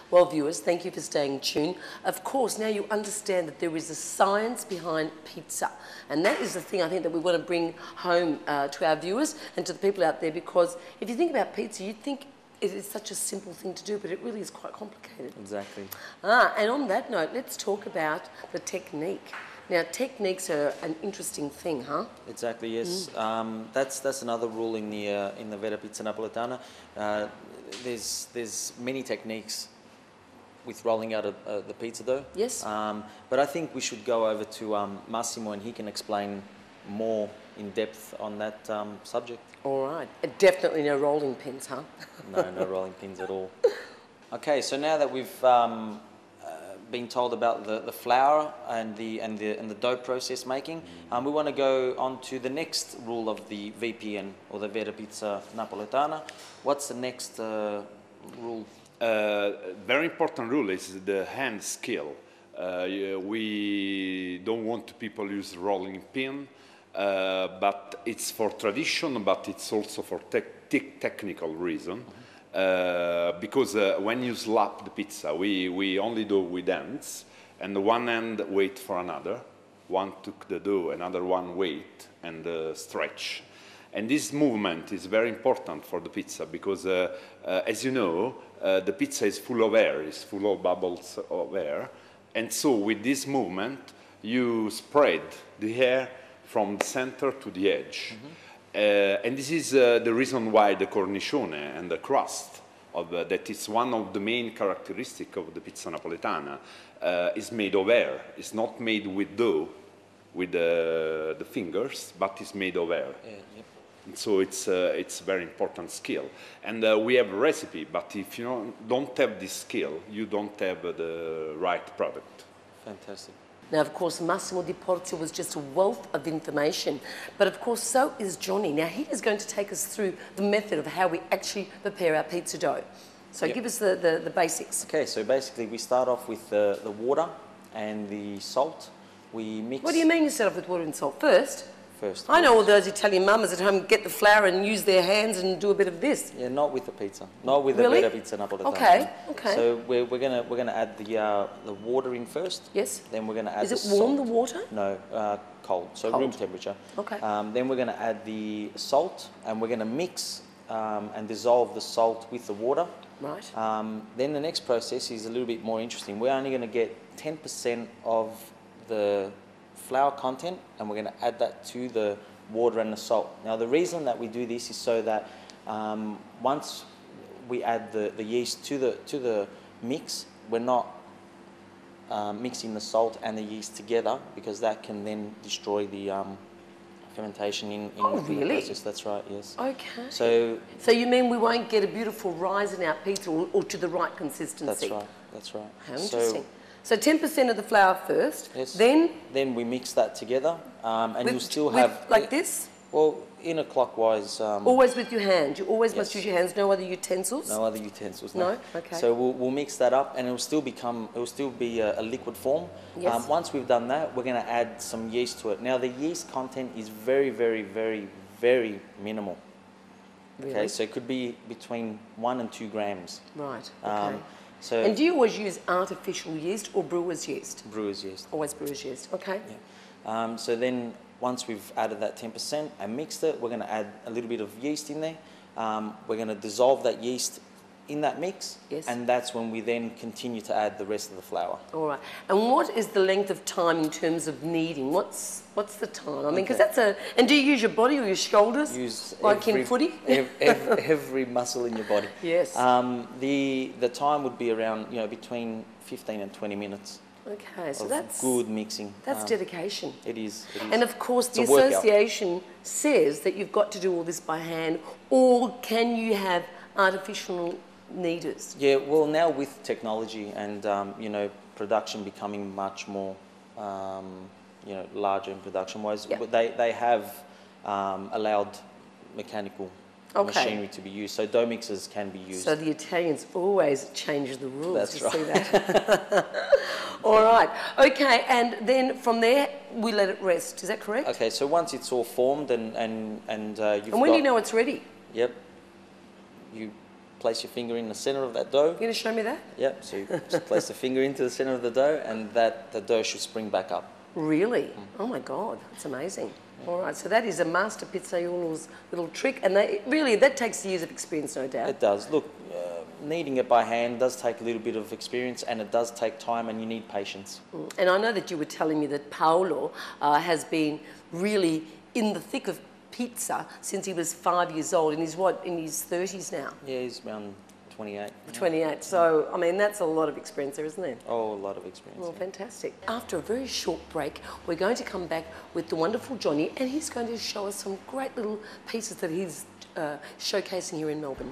Well, viewers, thank you for staying tuned. Of course, now you understand that there is a science behind pizza. And that is the thing I think that we want to bring home to our viewers and to the people out there, because if you think about pizza, you'd think it is such a simple thing to do, but it really is quite complicated. Exactly. And on that note, let's talk about the technique. Now, techniques are an interesting thing, huh? Exactly, yes. That's another rule in the Vera Pizza Napoletana. There's many techniques with rolling out the pizza dough. Yes. But I think we should go over to Massimo, and he can explain more in depth on that subject. All right. Definitely no rolling pins, huh? No rolling pins at all. Okay, so now that we've been told about the flour and the dough process making, we want to go on to the next rule of the VPN, or the Vera Pizza Napoletana. What's the next rule? Very important rule is the hand skill. We don't want people use rolling pin, but it's for tradition, but it's also for technical reason. Because when you slap the pizza, we only do with hands, and one hand wait for another. One took the dough, another one wait and stretch. And this movement is very important for the pizza because, as you know, the pizza is full of air, is full of bubbles of air. And so with this movement, you spread the air from the center to the edge. And this is the reason why the cornicione and the crust, that is one of the main characteristics of the pizza napoletana, is made of air. It's not made with dough, with the fingers, but it's made of air. Yep. And so it's a very important skill. And we have a recipe, but if you don't have this skill, you don't have the right product. Fantastic. Now, of course, Massimo Di Porzio was just a wealth of information, but of course, so is Johnny. Now, he is going to take us through the method of how we actually prepare our pizza dough. So give us the basics. Okay, so basically we start off with the water and the salt. We mix... What do you mean you start off with water and salt? First? First. I know all those Italian mamas at home get the flour and use their hands and do a bit of this. Yeah, not with the pizza. Not with Really? the Vera Pizza Napoletana. Okay, okay. So we're gonna add the water in first. Yes. Then we're gonna add Is the it warm, salt. the water? No, cold. So Cold. room temperature. Okay. Then we're gonna add the salt, and we're gonna mix and dissolve the salt with the water. Right. Then the next process is a little bit more interesting. We're only gonna get 10% of the flour content, and we're gonna add that to the water and the salt. Now, the reason that we do this is so that once we add the yeast to the mix, we're not mixing the salt and the yeast together, because that can then destroy the fermentation in the process. That's right, yes. Okay. So you mean we won't get a beautiful rise in our pizza, or to the right consistency? That's right. How interesting. So 10% of the flour first, yes. then we mix that together, and you'll still have... Like this? Well, in a clockwise... always with your hand? You always yes. must use your hands, no other utensils? No other utensils, no. Okay. So we'll mix that up, and it will still be a liquid form. Yes. Once we've done that, we're going to add some yeast to it. Now, the yeast content is very, very, very, very minimal. Really? Okay, so it could be between 1 and 2 grams. Right, okay. So and do you always use artificial yeast or brewer's yeast? Brewer's yeast. Always brewer's yeast, okay. Yeah. So then once we've added that 10% and mixed it, we're going to add a little bit of yeast in there. We're going to dissolve that yeast in that mix, yes. and that's when we then continue to add the rest of the flour. All right. And what is the length of time in terms of kneading? What's the time? I mean, because that's a... And do you use your body or your shoulders? Use like in footy? every muscle in your body. Yes. The time would be around, between 15 and 20 minutes. Okay, so of that's... good mixing. That's dedication. It is. And of course, the association says that you've got to do all this by hand, or can you have artificial kneaders? Yeah, well, now with technology and, production becoming much more, larger in production-wise, they have allowed mechanical machinery to be used, so dough mixers can be used. So the Italians always change the rules. That's right. See that? All right. Okay, and then from there we let it rest. Is that correct? Okay, so once it's all formed and you've And when do you know it's ready? Yep. You place your finger in the center of that dough. You going to show me that? Yep, so you just place the finger into the center of the dough, and the dough should spring back up. Really? Oh my God, that's amazing. All right, so that is a master pizzaiolo's little trick, and that takes years of experience, no doubt. It does. Look, kneading it by hand does take a little bit of experience, and it does take time, and you need patience. And I know that you were telling me that Paolo has been really in the thick of pizza since he was 5 years old, and he's what, in his 30s now? Yeah, he's around 28. 28. So, I mean, that's a lot of experience there, isn't it? Oh, a lot of experience. Well, yeah. fantastic. After a very short break, we're going to come back with the wonderful Johnny, and he's going to show us some great little pieces that he's showcasing here in Melbourne.